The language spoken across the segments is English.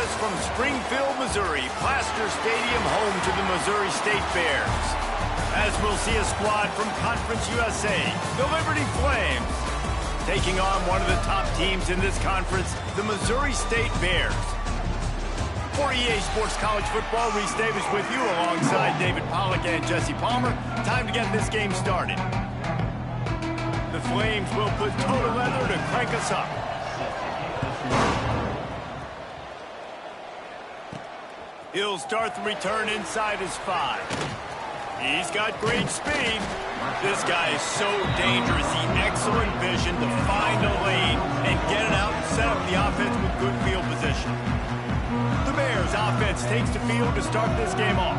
us from Springfield, Missouri, Plaster Stadium, home to the Missouri State Bears. As we'll see a squad from Conference USA, the Liberty Flames, taking on one of the top teams in this conference, the Missouri State Bears. For EA Sports College Football, Reese Davis with you alongside David Pollack and Jesse Palmer. Time to get this game started. The Flames will put total leather to crank us up. He'll start the return inside his 5. He's got great speed. This guy is so dangerous. He excellent vision to find a lane and get it out and set up the offense with good field position. The Bears offense takes the field to start this game off.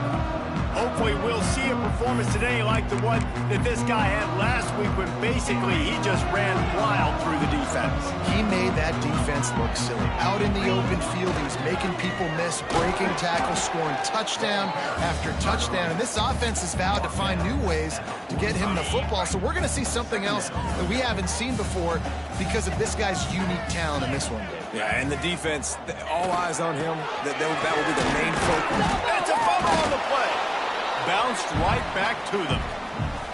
Hopefully we'll see a performance today like the one that this guy had last week when basically he just ran wild through the defense. He made that defense look silly. Out in the open field, he was making people miss, breaking tackles, scoring touchdown after touchdown. And this offense has vowed to find new ways to get him the football. So we're going to see something else that we haven't seen before because of this guy's unique talent in this one. Yeah, and the defense, all eyes on him. That will be the main focus. That's a fumble on the play. Bounced right back to them.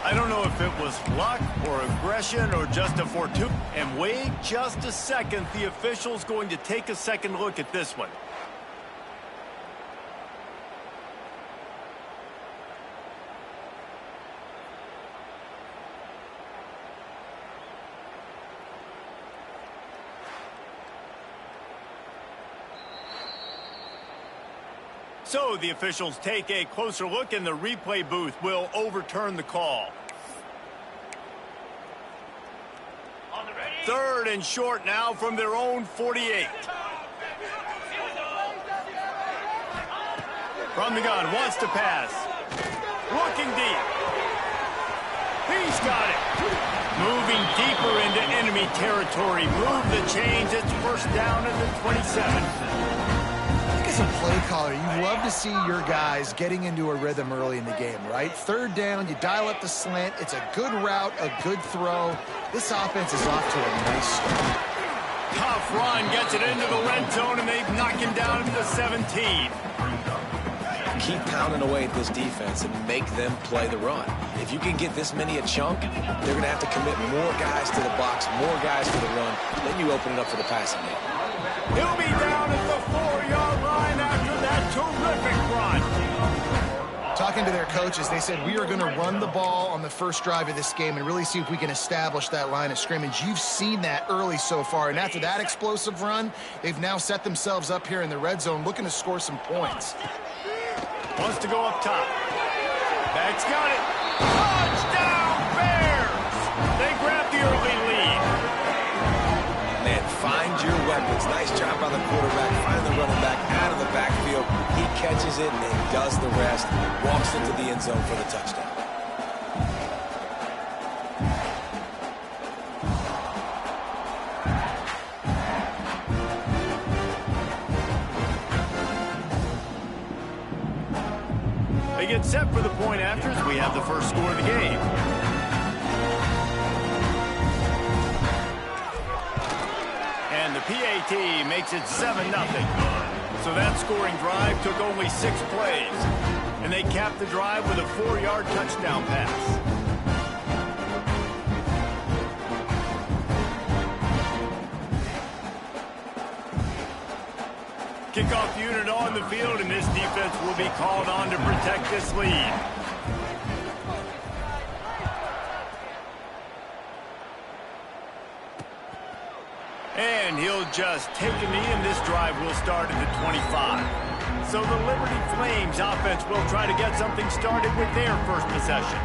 I don't know if it was luck or aggression or just a fortuitous. And wait just a second. The official's going to take a second look at this one. So the officials take a closer look, and the replay booth will overturn the call. Third and short now from their own 48. From the gun, wants to pass. Looking deep. He's got it. Moving deeper into enemy territory. Move the chains. It's first down at the 27. As a play caller, you love to see your guys getting into a rhythm early in the game, right? Third down, you dial up the slant. It's a good route, a good throw. This offense is off to a nice start. Tough run, gets it into the red zone, and they knock him down to the 17. Keep pounding away at this defense and make them play the run. If you can get this many a chunk, they're going to have to commit more guys to the box, more guys to the run. Then you open it up for the passing game. He'll be down at the 4-yard line after that terrific run. Talking to their coaches, they said, we are going to run the ball on the first drive of this game and really see if we can establish that line of scrimmage. You've seen that early so far, and after that explosive run, they've now set themselves up here in the red zone looking to score some points. Wants to go up top. Back's got it. Touchdown, Bears! They grab the early lead. Man, find your weapons. Nice job by the quarterback. Find the running back out of the backfield. He catches it and does the rest. Walks into the end zone for the touchdown. They get set for the point after as we have the first score of the game. And the PAT makes it 7-0. So that scoring drive took only 6 plays. And they capped the drive with a 4-yard touchdown pass. Kickoff unit on the field, and this defense will be called on to protect this lead. And he'll just take a knee, and this drive will start at the 25. So the Liberty Flames offense will try to get something started with their first possession.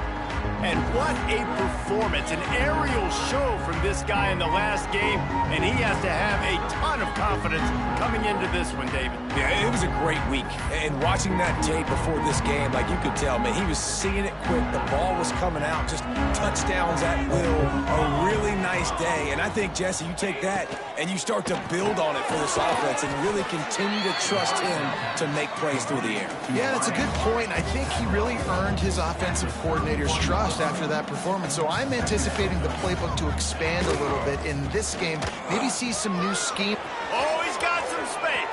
And what a performance, an aerial show from this guy in the last game, and he has to have a ton of confidence coming into this one, David. Yeah, it was a great week. And watching that tape before this game, like you could tell, man, he was seeing it quick. The ball was coming out, just touchdowns at will. A really nice day. And I think, Jesse, you take that and you start to build on it for this offense and really continue to trust him to make plays through the air. Yeah, that's a good point. I think he really earned his offensive coordinator's trust after that performance. So I'm anticipating the playbook to expand a little bit in this game. Maybe see some new scheme. Oh, he's got some space.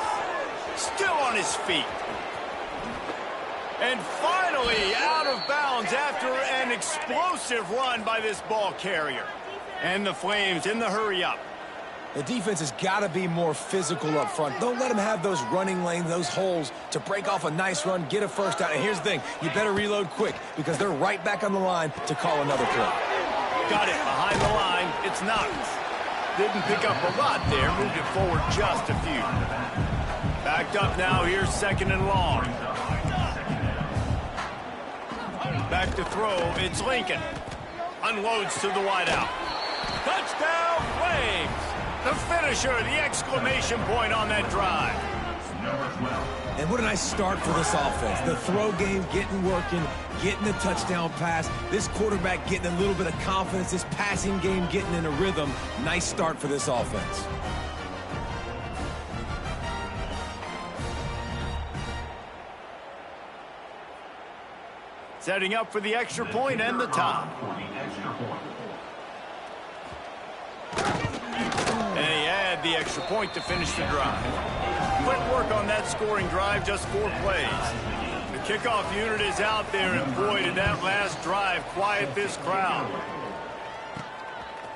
his feet. And finally out of bounds after an explosive run by this ball carrier. And the Flames in the hurry up. The defense has got to be more physical up front. Don't let them have those running lanes, those holes to break off a nice run, get a first down. And here's the thing, you better reload quick because they're right back on the line to call another play. Got it behind the line. It's Knox. Didn't pick up a lot there, moved it forward just a few. Backed up now, here's second and long. Back to throw, it's Lincoln. Unloads to the wideout. Touchdown, Flames! The finisher, the exclamation point on that drive. And what a nice start for this offense. The throw game getting working, getting the touchdown pass. This quarterback getting a little bit of confidence. This passing game getting in a rhythm. Nice start for this offense. Setting up for the extra point and the tie. And he had the extra point to finish the drive. Quick work on that scoring drive, just 4 plays. The kickoff unit is out there, and boy, did that last drive quiet this crowd.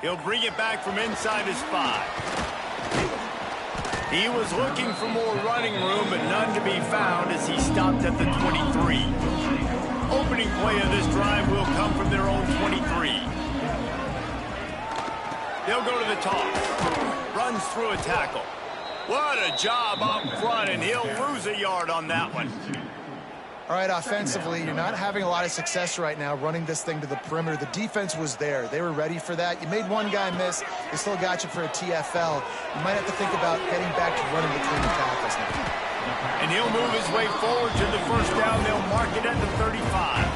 He'll bring it back from inside his 5. He was looking for more running room, but none to be found as he stopped at the 23. Opening play of this drive will come from their own 23. They'll go to the toss. Runs through a tackle. What a job up front, and he'll lose a yard on that one. All right, offensively, you're not having a lot of success right now running this thing to the perimeter. The defense was there. They were ready for that. You made one guy miss. They still got you for a TFL. You might have to think about getting back to running between the tackles now. And he'll move his way forward to the first down. They'll mark it at the 35.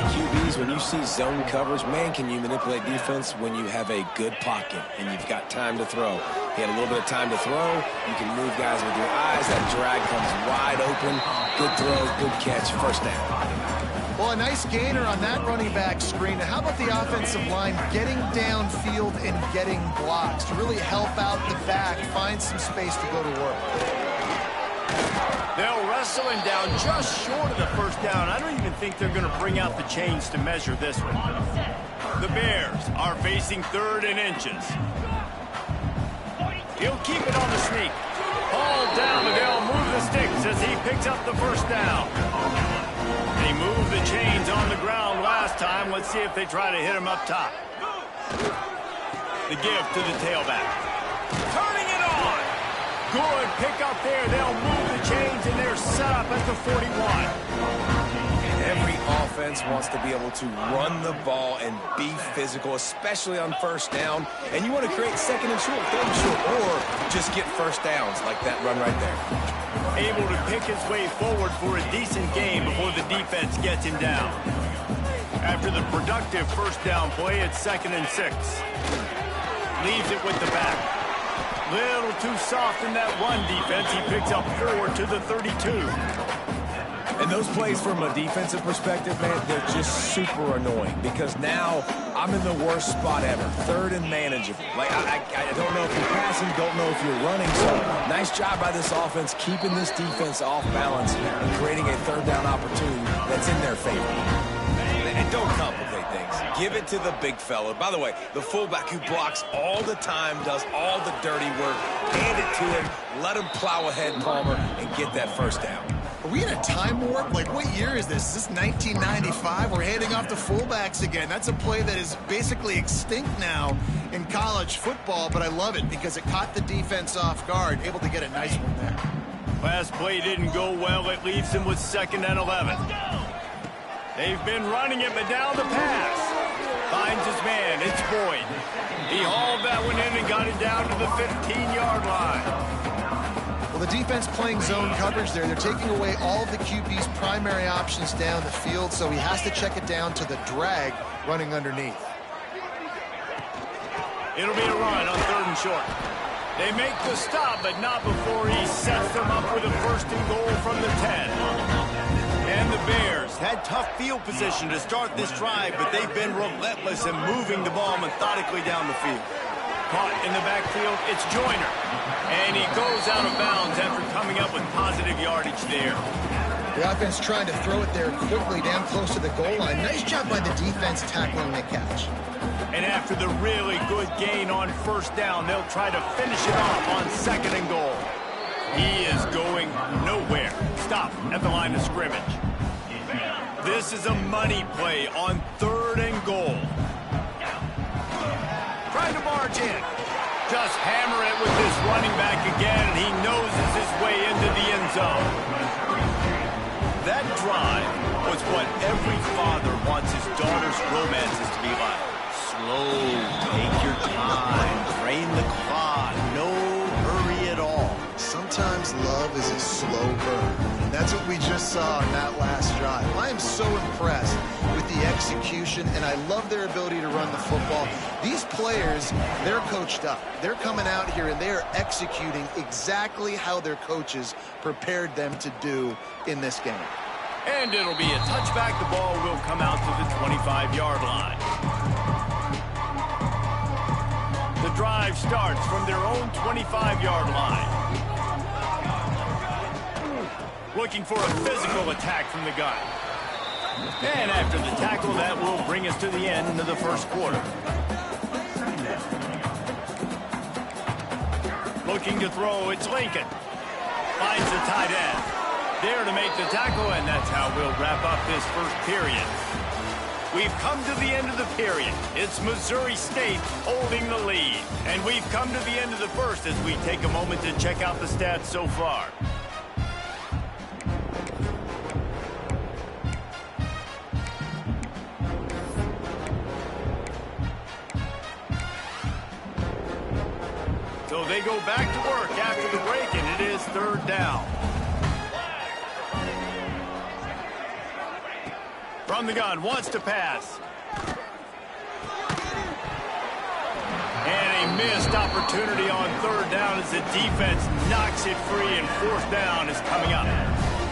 QBs, when you see zone coverage, man, can you manipulate defense when you have a good pocket and you've got time to throw. He had a little bit of time to throw. You can move guys with your eyes. That drag comes wide open. Good throw, good catch, first down. Well, a nice gainer on that running back screen. Now, how about the offensive line getting downfield and getting blocks to really help out the back, find some space to go to work? They'll wrestle him down just short of the first down. I don't even think they're going to bring out the chains to measure this one. The Bears are facing 3rd and inches. He'll keep it on the sneak. Hauled down, and they'll move the sticks as he picks up the first down. They moved the chains on the ground last time. Let's see if they try to hit him up top. The give to the tailback. Turning it on. Good pick up there. They'll move the chains, and they're set up at the 41. Every offense wants to be able to run the ball and be physical, especially on first down. And you want to create 2nd and short, 3rd and short, or just get first downs like that run right there. Able to pick his way forward for a decent game before the defense gets him down. After the productive first down play, it's 2nd and 6. Leaves it with the back. Little too soft in that run defense. He picks up 4 to the 32. And those plays from a defensive perspective, man, they're just super annoying because now I'm in the worst spot ever. 3rd and manageable. Like, I don't know if you're passing, don't know if you're running. So nice job by this offense keeping this defense off balance and creating a 3rd down opportunity that's in their favor. And don't complicate things. Give it to the big fella. By the way, the fullback who blocks all the time, does all the dirty work. Hand it to him. Let him plow ahead, Palmer, and get that first down. Are we in a time warp? Like, what year is this? Is this 1995? We're handing off to fullbacks again. That's a play that is basically extinct now in college football, but I love it because it caught the defense off guard, able to get a nice one there. Last play didn't go well. It leaves him with 2nd and 11. They've been running it, but now the pass. Finds his man. It's Boyd. He hauled that one in and got it down to the 15-yard line. Well, the defense playing zone coverage there. They're taking away all of the QB's primary options down the field, so he has to check it down to the drag running underneath. It'll be a run on 3rd and short. They make the stop, but not before he sets them up with a 1st and goal from the 10. And the Bears had tough field position to start this drive, but they've been relentless in moving the ball methodically down the field. caught in the backfield. It's Joyner. And he goes out of bounds after coming up with positive yardage there. The offense trying to throw it there quickly down close to the goal line. Nice job by the defense tackling the catch. And after the really good gain on first down, they'll try to finish it off on 2nd and goal. He is going nowhere. Stop at the line of scrimmage. This is a money play on 3rd and goal. Trying to barge in. Just hammer it with this running back again, and he noses his way into the end zone. That drive was what every father wants his daughter's romances to be like. Slow, take your time, drain the clock, no hurry at all. Sometimes love is a slow burn. And that's what we just saw in that last drive. I am so impressed with the execution, and I love their ability to run the football. These players, they're coached up. They're coming out here, and they are executing exactly how their coaches prepared them to do in this game. And it'll be a touchback. The ball will come out to the 25-yard line. The drive starts from their own 25-yard line. Looking for a physical attack from the gun. And after the tackle, that will bring us to the end of the first quarter. Looking to throw, it's Lincoln. Finds the tight end. There to make the tackle, and that's how we'll wrap up this first period. We've come to the end of the period. It's Missouri State holding the lead. And we've come to the end of the first as we take a moment to check out the stats so far. So they go back to work after the break, and it is 3rd down. From the gun, wants to pass. And a missed opportunity on 3rd down as the defense knocks it free, and 4th down is coming up.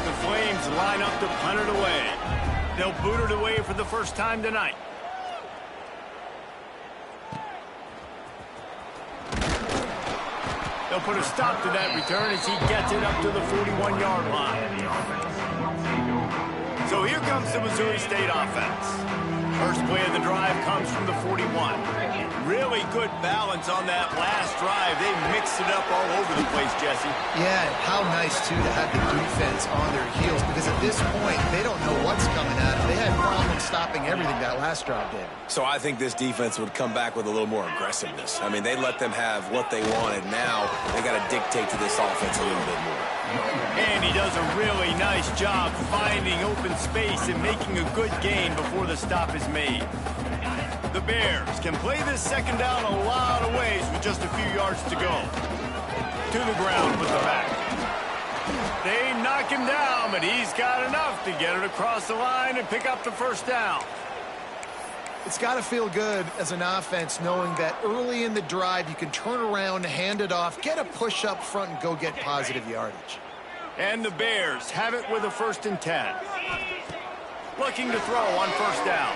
The Flames line up to punt it away. They'll boot it away for the first time tonight. They'll put a stop to that return as he gets it up to the 41-yard line. So here comes the Missouri State offense. First play of the drive comes from the 41. Really good balance on that last drive. They mixed it up all over the place, Jesse. Yeah, how nice, too, to have the defense on their heels, because at this point, they don't know what's coming at them. They had problems stopping everything that last drive did. So I think this defense would come back with a little more aggressiveness. I mean, they let them have what they wanted. Now they got to dictate to this offense a little bit more. And he does a really nice job finding open space and making a good gain before the stop is made. The Bears can play this 2nd down a lot of ways with just a few yards to go. To the ground with the back. They knock him down, but he's got enough to get it across the line and pick up the 1st down. It's got to feel good as an offense knowing that early in the drive you can turn around, hand it off, get a push up front, and go get positive yardage. And the Bears have it with a 1st and 10. Looking to throw on 1st down.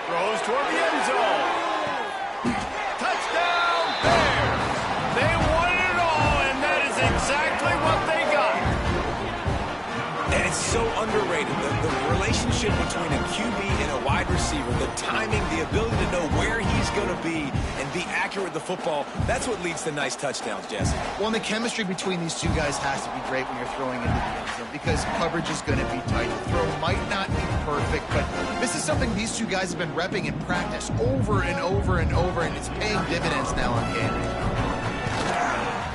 Throws toward the end zone. Touchdown, Bears! They won it all, and that is exactly what they got. And it's so underrated. The relationship between a QB and a wide receiver, the timing, the ability to know where he's going to be and be accurate with the football, that's what leads to nice touchdowns, Jesse. Well, and the chemistry between these two guys has to be great when you're throwing into the end zone because coverage is going to be tight. The throw might not be perfect, but this is something these two guys have been repping in practice over and over and over, and it's paying dividends now on game day.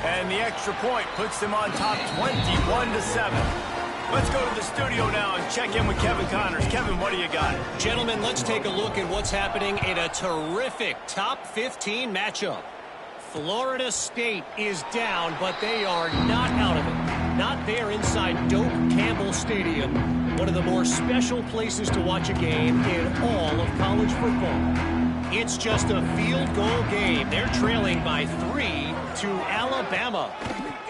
And the extra point puts them on top 21-7. Let's go to the studio now and check in with Kevin Connors. Kevin, what do you got? Gentlemen, let's take a look at what's happening in a terrific top 15 matchup. Florida State is down, but they are not out of it. Not there inside Doak Campbell Stadium, one of the more special places to watch a game in all of college football. It's just a field goal game. They're trailing by 3 to Alabama.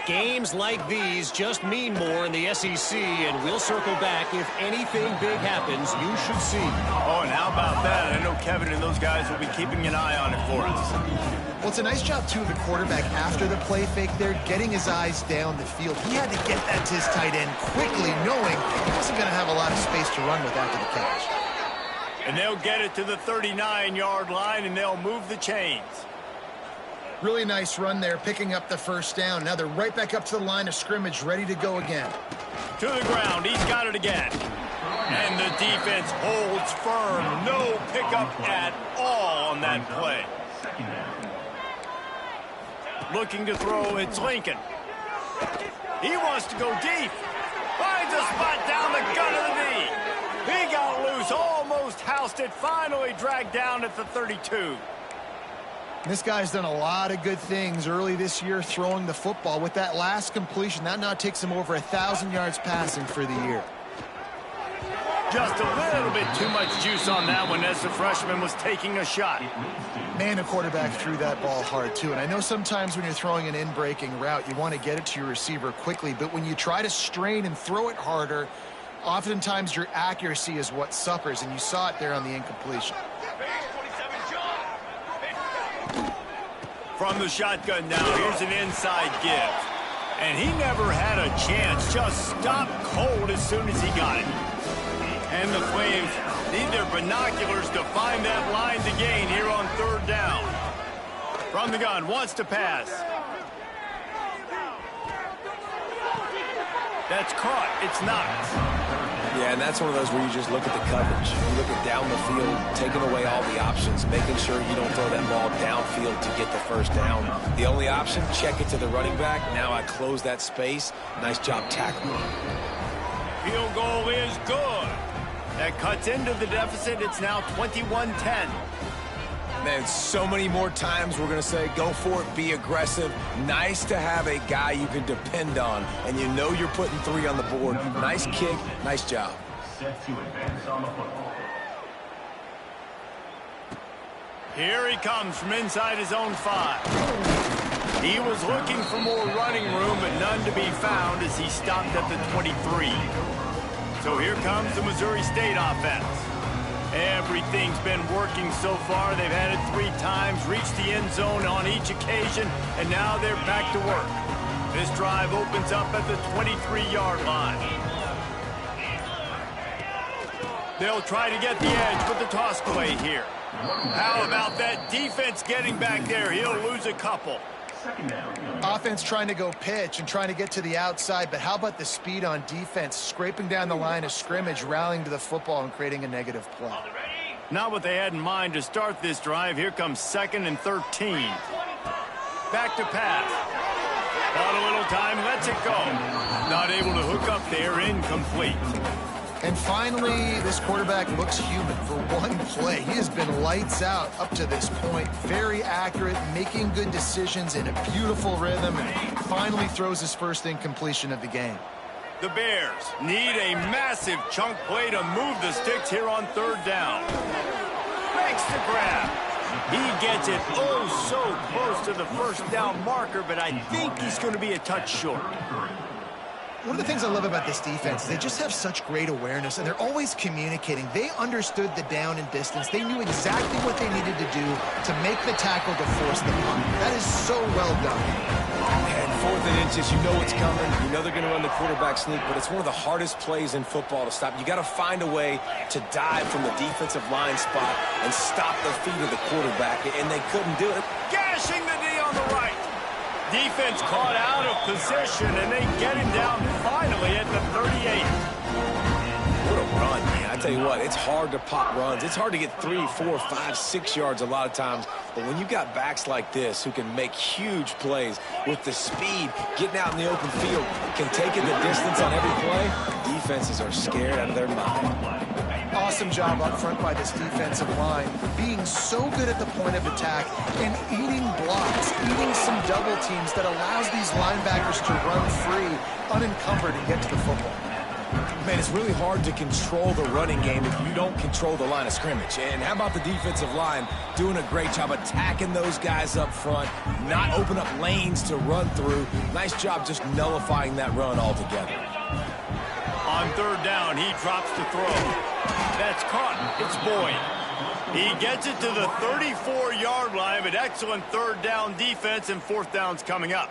Games like these just mean more in the SEC, and we'll circle back. If anything big happens, you should see. Oh, and how about that? I know Kevin and those guys will be keeping an eye on it for us. Well, it's a nice job, too, of the quarterback after the play fake there, getting his eyes down the field. He had to get that to his tight end quickly, knowing he wasn't going to have a lot of space to run with after the catch. And they'll get it to the 39-yard line, and they'll move the chains. Really nice run there, picking up the first down. Now they're right back up to the line of scrimmage, ready to go again. To the ground. He's got it again. And the defense holds firm. No pickup at all on that play. Looking to throw, it's Lincoln. He wants to go deep. Finds a spot down the gut of the knee. He got loose, almost housed it, finally dragged down at the 32. This guy's done a lot of good things early this year throwing the football. With that last completion, that now takes him over 1,000 yards passing for the year. Just a little bit too much juice on that one as the freshman was taking a shot. Man, the quarterback threw that ball hard, too. And I know sometimes when you're throwing an in-breaking route, you want to get it to your receiver quickly. But when you try to strain and throw it harder, oftentimes your accuracy is what suffers. And you saw it there on the incompletion. From the shotgun now, here's an inside give. And he never had a chance, just stopped cold as soon as he got it. And the Flames need their binoculars to find that line to gain here on third down. From the gun, wants to pass. That's caught, it's not. Yeah, and that's one of those where you just look at the coverage. You look at down the field, taking away all the options, making sure you don't throw that ball downfield to get the first down. The only option, check it to the running back. Now I close that space. Nice job tackling. Field goal is good. That cuts into the deficit. It's now 21-10. Man, so many more times we're going to say, go for it, be aggressive. Nice to have a guy you can depend on, and you know you're putting 3 on the board. Nice kick, nice job. Here he comes from inside his own 5. He was looking for more running room, but none to be found as he stopped at the 23. So here comes the Missouri State offense. Everything's been working so far. They've had it 3 times, reached the end zone on each occasion, and now they're back to work. This drive opens up at the 23-yard line. They'll try to get the edge with the toss play here. How about that defense getting back there? He'll lose a couple. Offense trying to go pitch and trying to get to the outside, but how about the speed on defense, scraping down the line of scrimmage, rallying to the football and creating a negative play. Not what they had in mind to start this drive. Here comes 2nd and 13. Back to pass. Bought a little time, lets it go. Not able to hook up there, incomplete. And finally, this quarterback looks human for one play. He has been lights out up to this point. Very accurate, making good decisions in a beautiful rhythm, and finally throws his first incompletion of the game. The Bears need a massive chunk play to move the sticks here on third down. Makes the grab. He gets it oh so close to the first down marker, but I think he's going to be a touch short. One of the things I love about this defense is they just have such great awareness, and they're always communicating. They understood the down and distance. They knew exactly what they needed to do to make the tackle to force the punt. That is so well done. And 4th and inches, you know it's coming. You know they're going to run the quarterback sneak, but it's one of the hardest plays in football to stop. You got to find a way to dive from the defensive line spot and stop the feet of the quarterback, and they couldn't do it. Gashing the knee on the right. Defense caught out of position, and they get him down finally at the 38. What a run, man. I tell you what, it's hard to pop runs. It's hard to get 3, 4, 5, 6 yards a lot of times. But when you've got backs like this who can make huge plays with the speed, getting out in the open field, can take it the distance on every play, defenses are scared out of their mind. Awesome job up front by this defensive line, being so good at the point of attack and eating blocks, eating some double teams that allows these linebackers to run free, unencumbered, and get to the football. Man, it's really hard to control the running game if you don't control the line of scrimmage. And how about the defensive line doing a great job attacking those guys up front, not open up lanes to run through. Nice job just nullifying that run altogether. On third down, he drops to throw. That's caught. It's Boyd. He gets it to the 34-yard line, but excellent third down defense, and fourth down's coming up.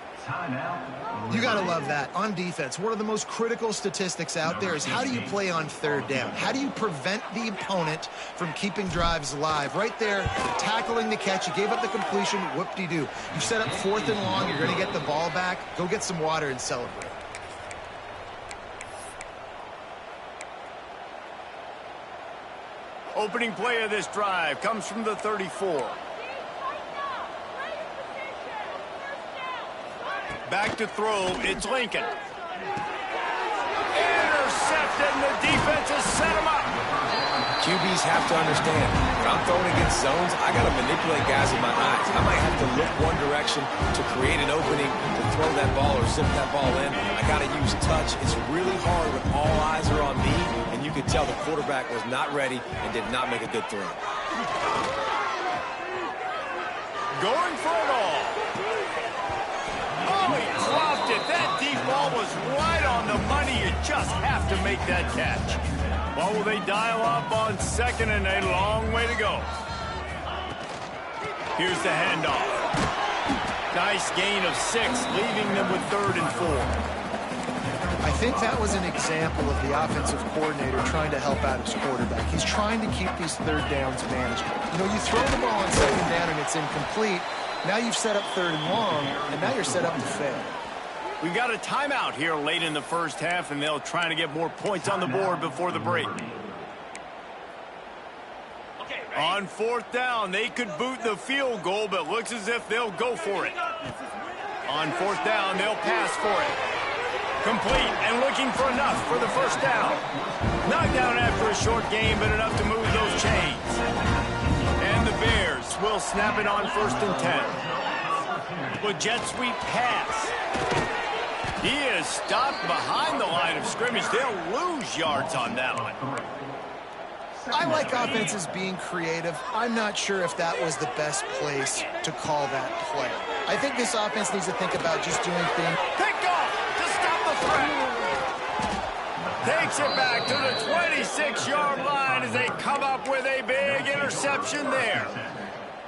You got to love that. On defense, one of the most critical statistics out there is how do you play on third down? How do you prevent the opponent from keeping drives alive? Right there, tackling the catch. You gave up the completion. Whoop-de-doo. You set up fourth and long. You're going to get the ball back. Go get some water and celebrate. Opening play of this drive comes from the 34. Back to throw, it's Lincoln. Intercepted, and the defense has set him up. QBs have to understand, when I'm throwing against zones, I got to manipulate guys with my eyes. I might have to look one direction to create an opening to throw that ball or zip that ball in. I got to use touch. It's really hard when all eyes are on me, and you could tell the quarterback was not ready and did not make a good throw. Going for it all. Oh, he dropped it. That deep ball was right on the money. You just have to make that catch. Well, will they dial up on second and a long way to go? Here's the handoff. Nice gain of 6, leaving them with 3rd and 4. I think that was an example of the offensive coordinator trying to help out his quarterback. He's trying to keep these third downs manageable. You know, you throw the ball on second down and it's incomplete. Now you've set up 3rd and long, and now you're set up to fail. We got a timeout here late in the first half, and they'll try to get more points on the board before the break. On 4th down, they could boot the field goal, but looks as if they'll go for it. On 4th down, they'll pass for it. Complete and looking for enough for the first down. Knocked down after a short game, but enough to move those chains. And the Bears will snap it on 1st and 10. With jet sweep pass. He is stopped behind the line of scrimmage. They'll lose yards on that one. I like offenses being creative. I'm not sure if that was the best place to call that play. I think this offense needs to think about just doing things. Pick off to stop the threat. Takes it back to the 26-yard line as they come up with a big interception there.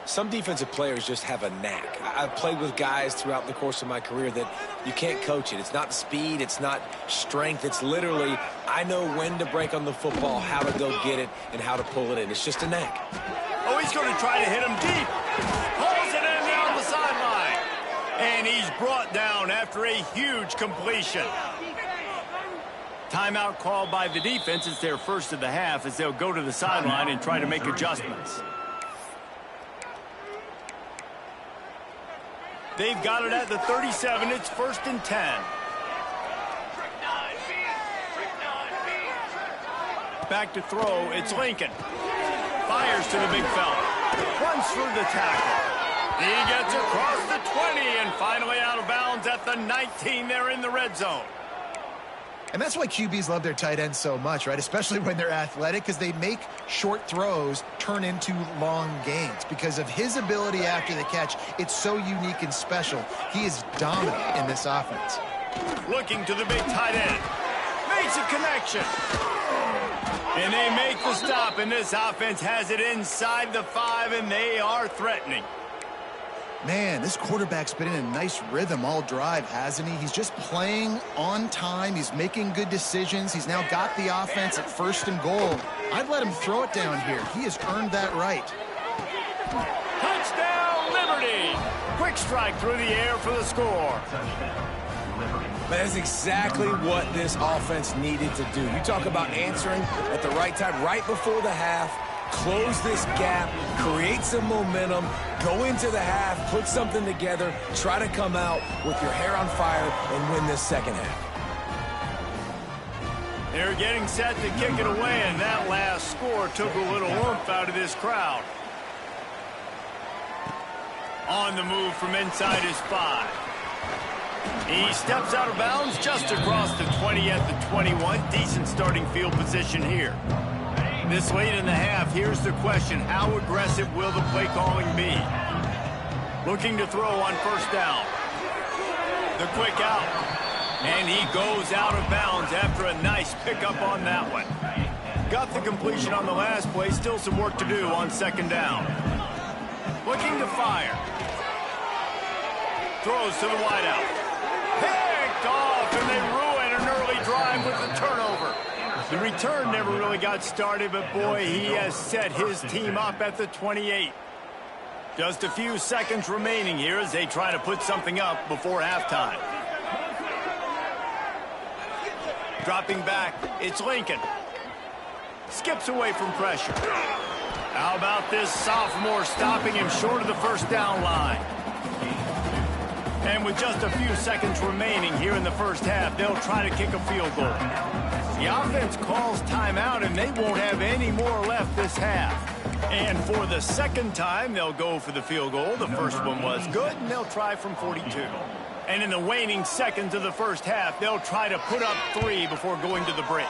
Some defensive players just have a knack. I've played with guys throughout the course of my career that you can't coach it. It's not speed, it's not strength. It's literally, I know when to break on the football, how to go get it, and how to pull it in. It's just a knack. Oh, he's going to try to hit him deep. Pulls it in down the sideline. And he's brought down after a huge completion. Timeout called by the defense. It's their first of the half as they'll go to the sideline and try to make adjustments. They've got it at the 37. It's 1st and 10. Back to throw. It's Lincoln. Fires to the big fella. Runs through the tackle. He gets across the 20 and finally out of bounds at the 19. They're in the red zone. And that's why QBs love their tight ends so much, right? Especially when they're athletic, because they make short throws turn into long gains. Because of his ability after the catch, it's so unique and special. He is dominant in this offense. Looking to the big tight end. Makes a connection. And they make the stop, and this offense has it inside the 5, and they are threatening. Man, this quarterback's been in a nice rhythm all drive, hasn't he? He's just playing on time. He's making good decisions. He's now got the offense at 1st and goal. I'd let him throw it down here. He has earned that right. Touchdown, Liberty! Quick strike through the air for the score. That's exactly what this offense needed to do. You talk about answering at the right time, right before the half. Close this gap, create some momentum, go into the half, put something together, try to come out with your hair on fire and win this second half. They're getting set to kick it away, and that last score took a little oomph out of this crowd. On the move from inside his 5. He steps out of bounds just across the 20 at the 21. Decent starting field position here. This late in the half, here's the question. How aggressive will the play calling be? Looking to throw on first down. The quick out. And he goes out of bounds after a nice pickup on that one. Got the completion on the last play. Still some work to do on second down. Looking to fire. Throws to the wideout. Picked off, and they ruin an early drive with the turnover. The return never really got started, but boy, he has set his team up at the 28. Just a few seconds remaining here as they try to put something up before halftime. Dropping back, it's Lincoln. Skips away from pressure. How about this sophomore stopping him short of the first down line? And with just a few seconds remaining here in the first half, they'll try to kick a field goal. The offense calls timeout, and they won't have any more left this half. And for the second time, they'll go for the field goal. The first one was good, and they'll try from 42. And in the waning seconds of the first half, they'll try to put up 3 before going to the break.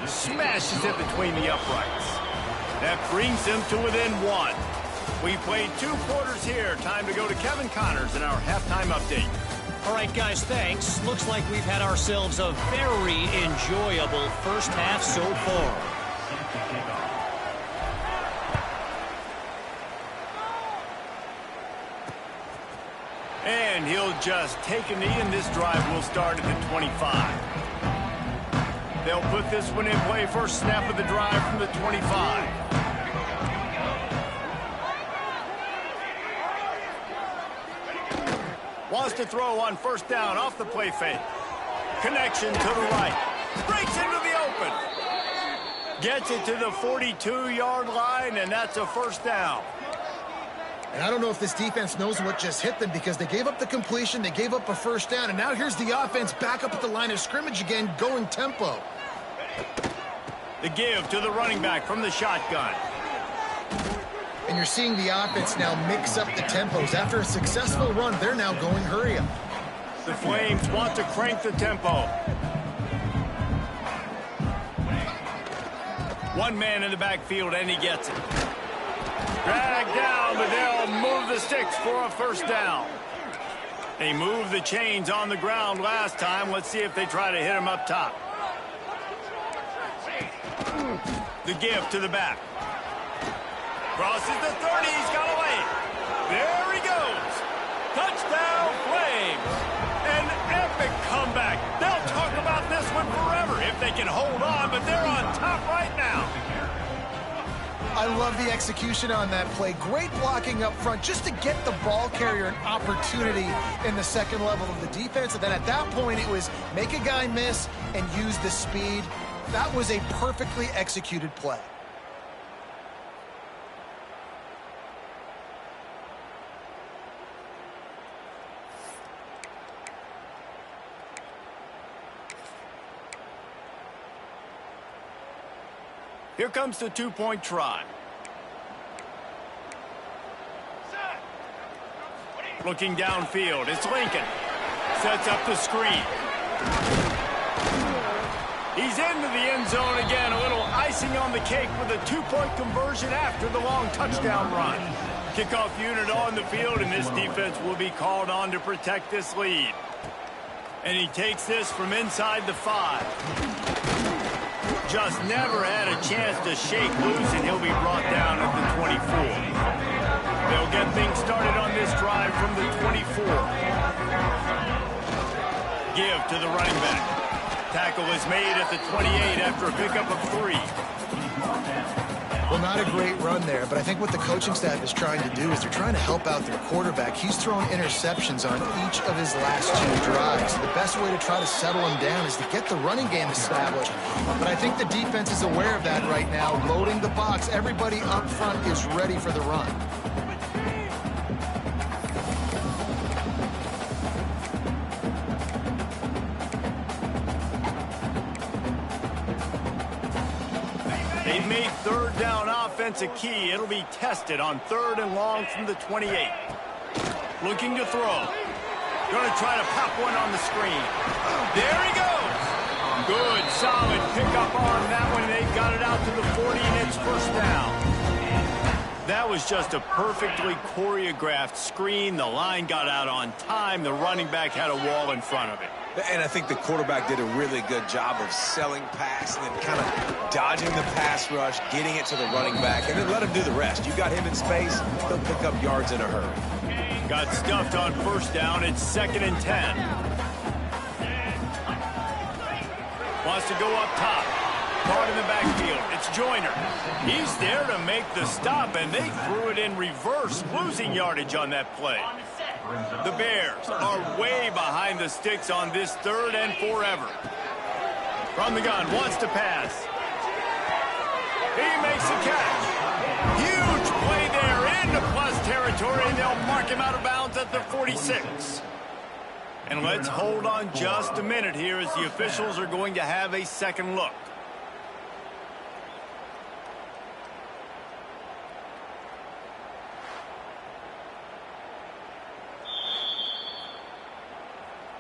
Smashes it between the uprights. That brings them to within 1. We played 2 quarters here. Time to go to Kevin Connors in our halftime update. All right, guys, thanks. Looks like we've had ourselves a very enjoyable first half so far. And he'll just take a knee, and this drive will start at the 25. They'll put this one in play. First snap of the drive from the 25. Wants to throw on first down off the play fake. Connection to the right. Breaks into the open. Gets it to the 42-yard line, and that's a first down. And I don't know if this defense knows what just hit them, because they gave up the completion, they gave up a first down, and now here's the offense back up at the line of scrimmage again, going tempo. The give to the running back from the shotgun. And you're seeing the offense now mix up the tempos. After a successful run, they're now going hurry up. The Flames want to crank the tempo. One man in the backfield, and he gets it. Dragged down, but they'll move the sticks for a first down. They moved the chains on the ground last time. Let's see if they try to hit him up top. The give to the back. Crosses the 30. He's got away. There he goes. Touchdown, Flames. An epic comeback. They'll talk about this one forever if they can hold on, but they're on top right now. I love the execution on that play. Great blocking up front just to get the ball carrier an opportunity in the second level of the defense. And then at that point, it was make a guy miss and use the speed. That was a perfectly executed play. Here comes the two-point try. Looking downfield, it's Lincoln. Sets up the screen. He's into the end zone again. A little icing on the cake with a two-point conversion after the long touchdown run. Kickoff unit on the field, and this defense will be called on to protect this lead. And he takes this from inside the 5. Just never had a chance to shake loose, and he'll be brought down at the 24. They'll get things started on this drive from the 24. Give to the running back. Tackle is made at the 28 after a pickup of 3. Well, not a great run there, but I think what the coaching staff is trying to do is they're trying to help out their quarterback. He's thrown interceptions on each of his last 2 drives. The best way to try to settle him down is to get the running game established. But I think the defense is aware of that right now, loading the box. Everybody up front is ready for the run. They've made third down offense a key. It'll be tested on 3rd and long from the 28. Looking to throw. Going to try to pop one on the screen. There he goes. Good, solid pickup on that one. They got it out to the 40, and it's first down. That was just a perfectly choreographed screen. The line got out on time. The running back had a wall in front of it. And I think the quarterback did a really good job of selling pass and then kind of dodging the pass rush, getting it to the running back, and then let him do the rest. You got him in space, he'll pick up yards in a hurry. Got stuffed on first down. It's 2nd and 10. Wants to go up top. Caught in the backfield. It's Joyner. He's there to make the stop, and they threw it in reverse, losing yardage on that play. The Bears are way behind the sticks on this 3rd and forever. From the gun, wants to pass. He makes the catch. Huge play there into plus territory, and they'll mark him out of bounds at the 46. And let's hold on just a minute here as the officials are going to have a second look.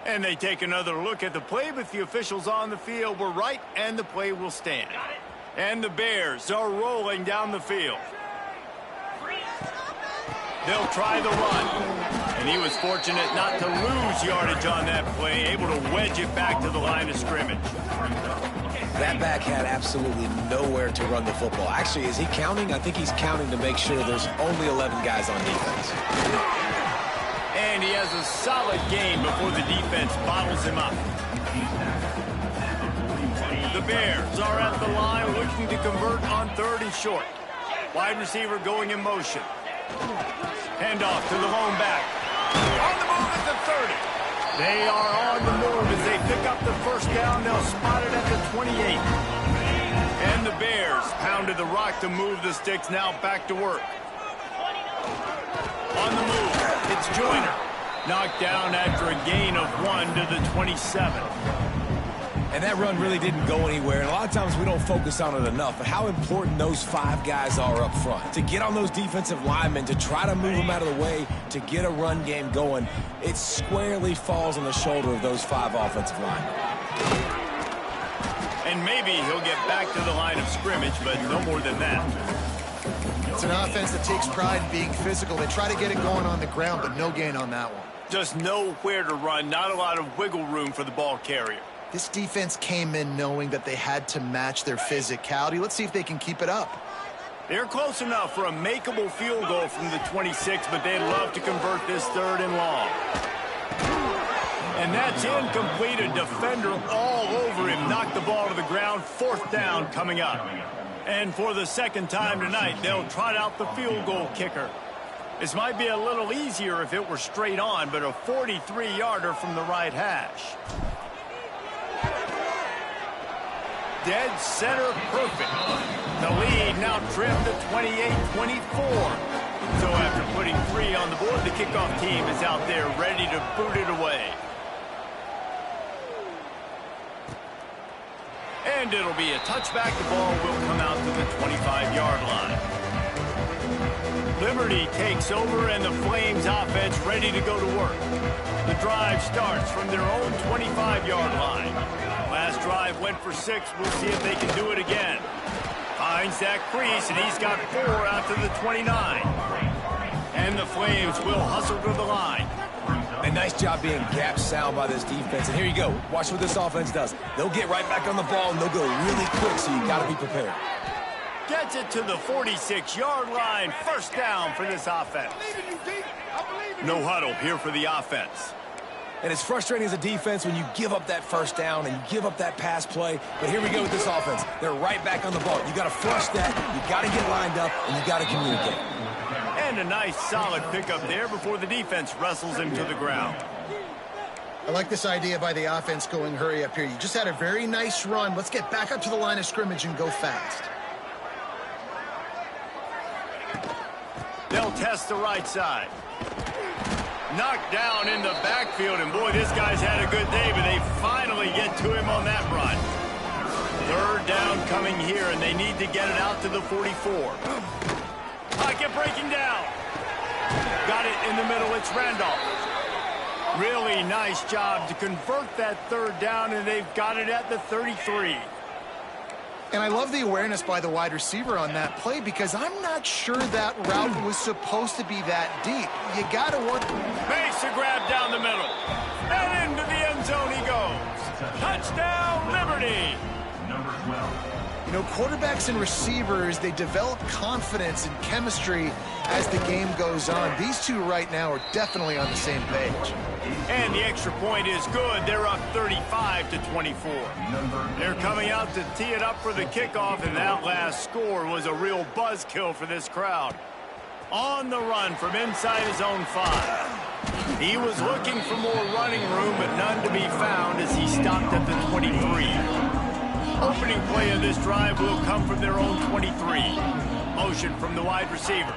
And they take another look at the play, but the officials on the field were right, and the play will stand. And the Bears are rolling down the field. They'll try the run. And he was fortunate not to lose yardage on that play, able to wedge it back to the line of scrimmage. That back had absolutely nowhere to run the football. Actually, is he counting? I think he's counting to make sure there's only 11 guys on defense. And he has a solid gain before the defense bottles him up. The Bears are at the line looking to convert on 3rd and short. Wide receiver going in motion. Handoff to the lone back. On the move at the 30. They are on the move as they pick up the first down. They'll spot it at the 28. And the Bears pounded the rock to move the sticks. Now back to work. On the move, it's Joyner. Knocked down after a gain of 1 to the 27. And that run really didn't go anywhere. And a lot of times we don't focus on it enough. But how important those 5 guys are up front. To get on those defensive linemen, to try to move them out of the way, to get a run game going, it squarely falls on the shoulder of those 5 offensive linemen. And maybe he'll get back to the line of scrimmage, but no more than that. It's an offense that takes pride in being physical. They try to get it going on the ground, but no gain on that one. Just nowhere to run, not a lot of wiggle room for the ball carrier. This defense came in knowing that they had to match their physicality. Let's see if they can keep it up. They're close enough for a makeable field goal from the 26, but they'd love to convert this 3rd and long. And that's incomplete. A defender all over him. Knocked the ball to the ground. 4th down coming up. And for the 2nd time tonight, they'll trot out the field goal kicker. This might be a little easier if it were straight on, but a 43-yarder from the right hash. Dead center perfect. The lead now trimmed to 28-24. So after putting 3 on the board, the kickoff team is out there ready to boot it away. And it'll be a touchback. The ball will come out to the 25-yard line. Liberty takes over, and the Flames offense ready to go to work. The drive starts from their own 25-yard line. Last drive went for 6. We'll see if they can do it again. Finds that crease, and he's got 4 out to the 29. And the Flames will hustle to the line. A nice job being gap sound by this defense. And here you go. Watch what this offense does. They'll get right back on the ball, and they'll go really quick, so you got to be prepared. Gets it to the 46-yard line. First down for this offense. No huddle here for the offense. And it's frustrating as a defense when you give up that first down and you give up that pass play. But here we go with this offense. They're right back on the ball. You got to flush that. You got to get lined up, and you got to communicate. And a nice solid pickup there before the defense wrestles him to the ground. I like this idea by the offense going hurry up here. You just had a very nice run. Let's get back up to the line of scrimmage and go fast. They'll test the right side. Knocked down in the backfield, and boy, this guy's had a good day, but they finally get to him on that run. 3rd down coming here, and they need to get it out to the 44. Pocket breaking down. Got it in the middle. It's Randolph. Really nice job to convert that third down, and they've got it at the 33. And I love the awareness by the wide receiver on that play because I'm not sure that route was supposed to be that deep. You got to work. Makes a grab down the middle. And into the end zone he goes. Touchdown, Liberty. Number 12. You know, quarterbacks and receivers, they develop confidence and chemistry as the game goes on. These two right now are definitely on the same page. And the extra point is good. They're up 35-24. They're coming out to tee it up for the kickoff, and that last score was a real buzzkill for this crowd. On the run from inside his own 5. He was looking for more running room, but none to be found as he stopped at the 23. Opening play of this drive will come from their own 23. Motion from the wide receiver.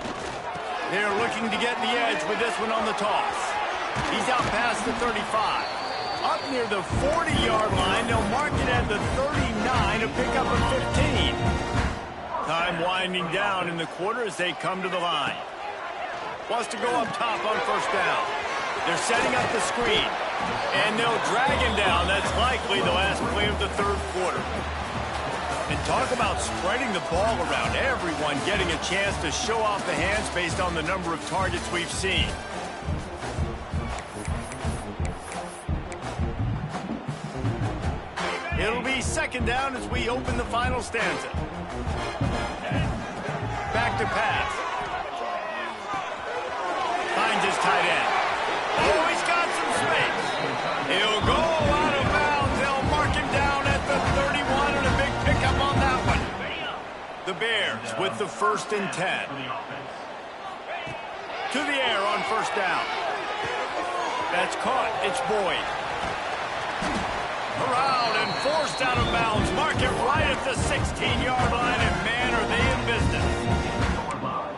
They're looking to get the edge with this one on the toss. He's out past the 35. Up near the 40-yard line, they'll mark it at the 39 to pick up a 15. Time winding down in the quarter as they come to the line. Wants to go up top on first down. They're setting up the screen. And they'll drag him down. That's likely the last play of the third quarter. And talk about spreading the ball around. Everyone getting a chance to show off the hands based on the number of targets we've seen. It'll be second down as we open the final stanza. Back to pass. Finds his tight end. Oh, he's got some space. He'll go out of bounds. They'll mark him down at the 31, and a big pickup on that one. The Bears with the 1st and 10. To the air on first down. That's caught. It's Boyd. Corralled and forced out of bounds. Mark it right at the 16-yard line, and man, are they in business.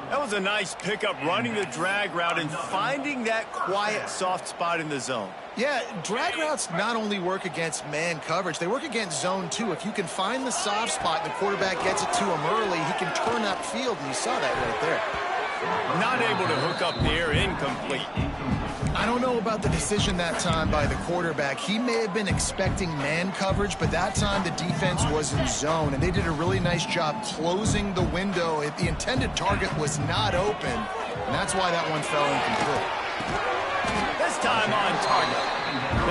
That was a nice pickup, running the drag route and finding that quiet, soft spot in the zone. Yeah, drag routes not only work against man coverage, they work against zone too. If you can find the soft spot and the quarterback gets it to him early, he can turn upfield, and you saw that right there. Not able to hook up there, incomplete. I don't know about the decision that time by the quarterback. He may have been expecting man coverage, but that time the defense was in zone, and they did a really nice job closing the window. The intended target was not open, and that's why that one fell incomplete. This time on target.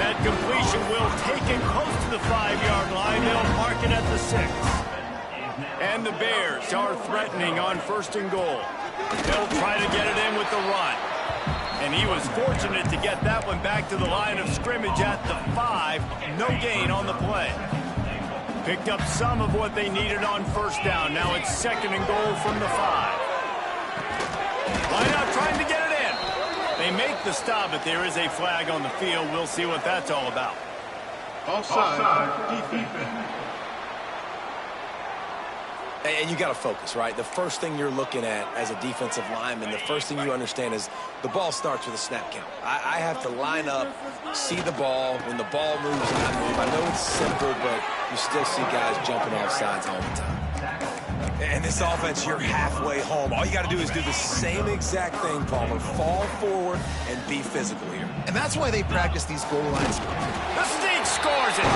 That completion will take it close to the 5-yard line. They'll mark it at the 6. And the Bears are threatening on 1st and goal. They'll try to get it in with the run. And he was fortunate to get that one back to the line of scrimmage at the 5. No gain on the play. Picked up some of what they needed on first down. Now it's 2nd and goal from the 5. Line out trying to get it in. They make the stop, but there is a flag on the field. We'll see what that's all about. Offside. Defense. And you got to focus, right? The first thing you're looking at as a defensive lineman, the first thing you understand is the ball starts with a snap count. I have to line up, see the ball. When the ball moves, I move. I know it's simple, but you still see guys jumping off sides all the time. And this offense, you're halfway home. All you got to do is do the same exact thing, Palmer. Fall forward and be physical here. And that's why they practice these goal lines. The Sneak scores it.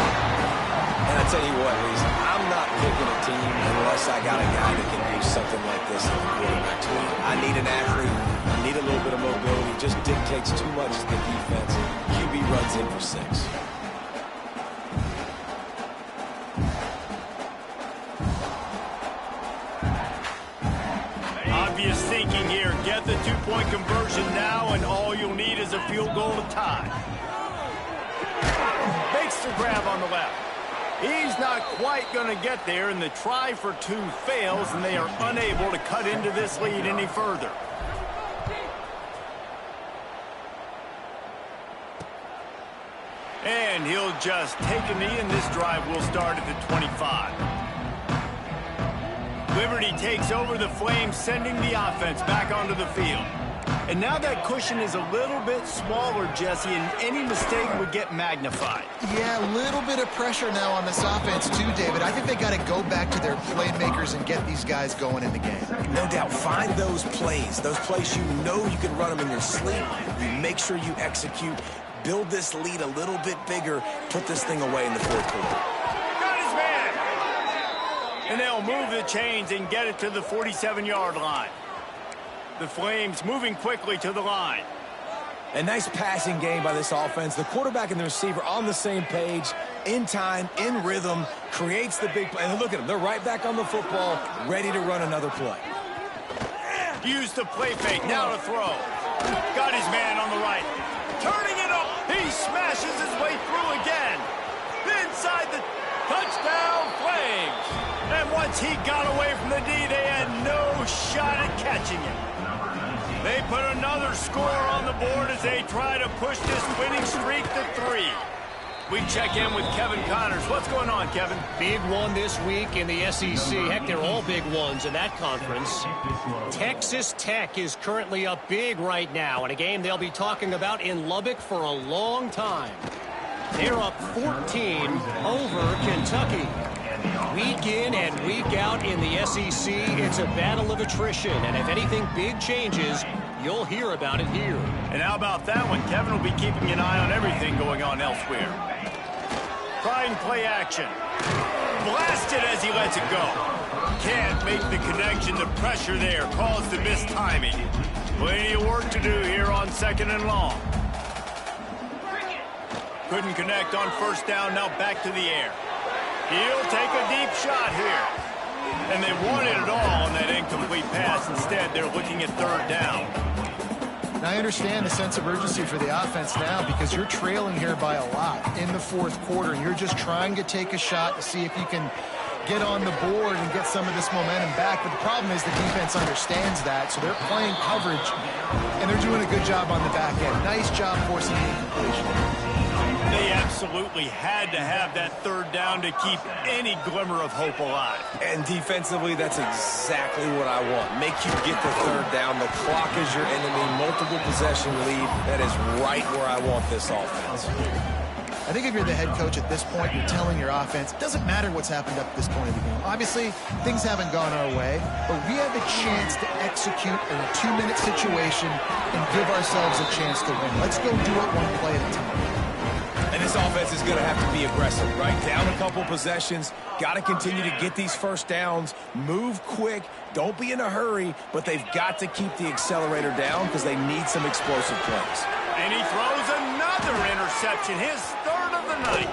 And I tell you what, Reese, I'm not picking a team unless I got a guy that can do something like this in the quarterback spot. I need an athlete. I need a little bit of mobility. It just dictates too much to the defense. QB runs in for 6. Obvious thinking here. Get the 2-point conversion now, and all you'll need is a field goal to tie. Makes the grab on the left. He's not quite going to get there, and the try for 2 fails, and they are unable to cut into this lead any further. And he'll just take a knee, and this drive will start at the 25. Liberty takes over the Flames, sending the offense back onto the field. And now that cushion is a little bit smaller, Jesse, and any mistake would get magnified. Yeah, a little bit of pressure now on this offense too, David. I think they got to go back to their playmakers and get these guys going in the game. No doubt. Find those plays you know you can run them in your sleep. You make sure you execute. build this lead a little bit bigger, put this thing away in the fourth quarter. Got his man. And they'll move the chains and get it to the 47-yard line. The Flames moving quickly to the line. A nice passing game by this offense. The quarterback and the receiver on the same page, in time, in rhythm, creates the big play. And look at them. They're right back on the football, ready to run another play. Use the play fake. Now to throw. Got his man on the right. Turning it up. He smashes his way through again. Inside the touchdown Flames. And once he got away from the D, they had no shot at catching him. They put another score on the board as they try to push this winning streak to 3. We check in with Kevin Connors. What's going on, Kevin? Big one this week in the SEC. Heck, they're all big ones in that conference. Texas Tech is currently up big right now in a game they'll be talking about in Lubbock for a long time. They're up 14 over Kentucky. Week in and week out in the SEC, it's a battle of attrition. And if anything big changes, you'll hear about it here. And how about that one? Kevin will be keeping an eye on everything going on elsewhere. Trying play action. Blasted as he lets it go. Can't make the connection. The pressure there caused the missed timing. Plenty of work to do here on 2nd and long. Couldn't connect on first down. Now back to the air. He'll take a deep shot here. And they wanted it all on that incomplete pass. Instead, they're looking at 3rd down. Now, I understand the sense of urgency for the offense now because you're trailing here by a lot in the fourth quarter. And you're just trying to take a shot to see if you can get on the board and get some of this momentum back. But the problem is the defense understands that, so they're playing coverage, and they're doing a good job on the back end. Nice job forcing the incompletion. They absolutely had to have that 3rd down to keep any glimmer of hope alive. And defensively, that's exactly what I want. Make you get the 3rd down. The clock is your enemy. Multiple possession lead. That is right where I want this offense. I think if you're the head coach at this point, you're telling your offense, it doesn't matter what's happened up to this point of the game. Obviously, things haven't gone our way, but we have a chance to execute in a 2-minute situation and give ourselves a chance to win. Let's go do it one play at a time. And this offense is going to have to be aggressive, right? Down a couple possessions. Got to continue to get these first downs. Move quick. Don't be in a hurry, but they've got to keep the accelerator down because they need some explosive plays. And he throws another interception, his 3rd of the night.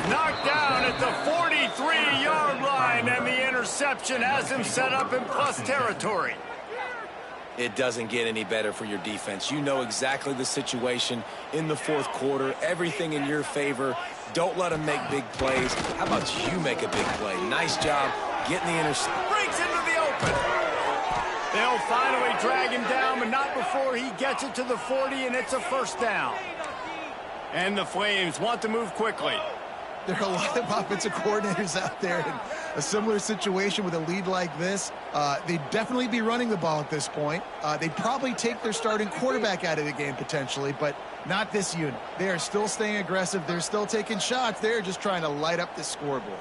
Knocked down at the 43-yard line, and the interception has him set up in plus territory. It doesn't get any better for your defense. You know exactly the situation in the fourth quarter. Everything in your favor. Don't let them make big plays. How about you make a big play? Nice job getting the interception. Breaks into the open. They'll finally drag him down, but not before he gets it to the 40, and it's a 1st down. And the Flames want to move quickly. There are a lot of offensive coordinators out there in a similar situation with a lead like this. They'd definitely be running the ball at this point. They'd probably take their starting quarterback out of the game potentially, but not this unit. They are still staying aggressive. They're still taking shots. They're just trying to light up the scoreboard.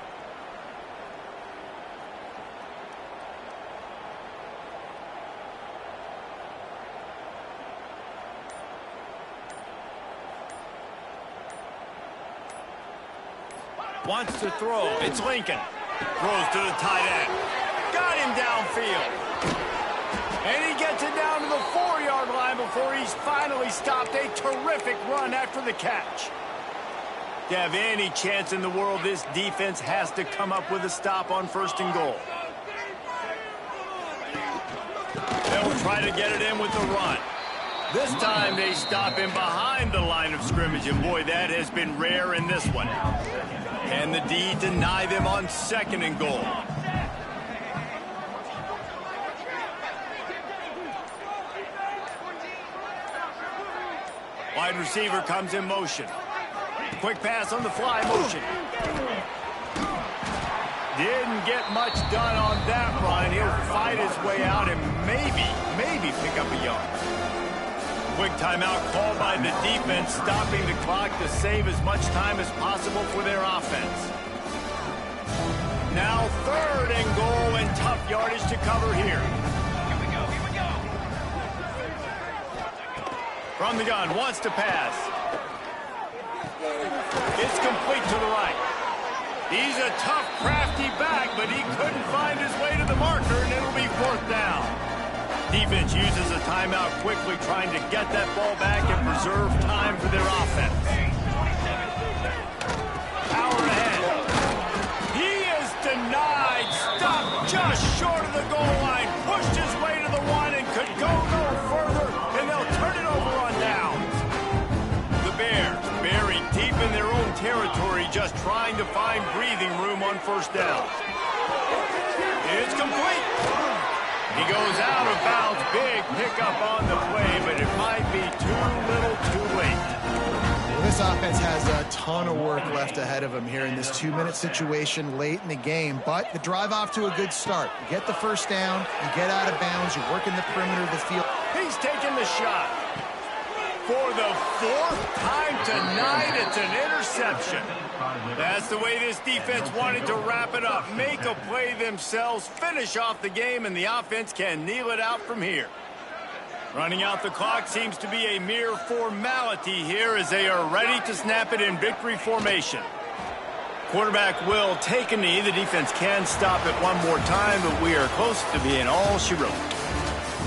Wants to throw. It's Lincoln. Throws to the tight end. Got him downfield. And he gets it down to the 4-yard line before he's finally stopped. A terrific run after the catch. To have any chance in the world, this defense has to come up with a stop on 1st and goal. They'll try to get it in with the run. This time they stop him behind the line of scrimmage, and boy, that has been rare in this one. Can the D deny them on 2nd and goal? Wide receiver comes in motion. Quick pass on the fly motion. Didn't get much done on that run. He'll fight his way out and maybe pick up a yard. Quick timeout called by the defense, stopping the clock to save as much time as possible for their offense. Now 3rd and goal and tough yardage to cover here. Here we go. From the gun, wants to pass. It's complete to the right. He's a tough, crafty back, but he couldn't find his way to the marker, and it'll be 4th down. Defense uses a timeout quickly, trying to get that ball back and preserve time for their offense. Power ahead. He is denied. Stopped just short of the goal line. Pushed his way to the 1 and could go no further, and they'll turn it over on downs. The Bears buried deep in their own territory, just trying to find breathing room on 1st down. It's complete. He goes out of bounds. Big pickup on the play, but it might be too little too late. Well, this offense has a ton of work left ahead of them here in this 2-minute situation late in the game, but the drive off to a good start. You get the 1st down, you get out of bounds, you're working the perimeter of the field. He's taking the shot. For the 4th time tonight, it's an interception. That's the way this defense wanted to wrap it up. Make a play themselves, finish off the game, and the offense can kneel it out from here. Running out the clock seems to be a mere formality here as they are ready to snap it in victory formation. Quarterback will take a knee. The defense can stop it one more time, but we are close to being all she wrote.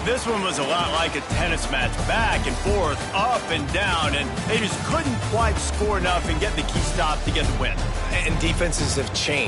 This one was a lot like a tennis match, back and forth, up and down, and they just couldn't quite score enough and get the key stop to get the win. And defenses have changed.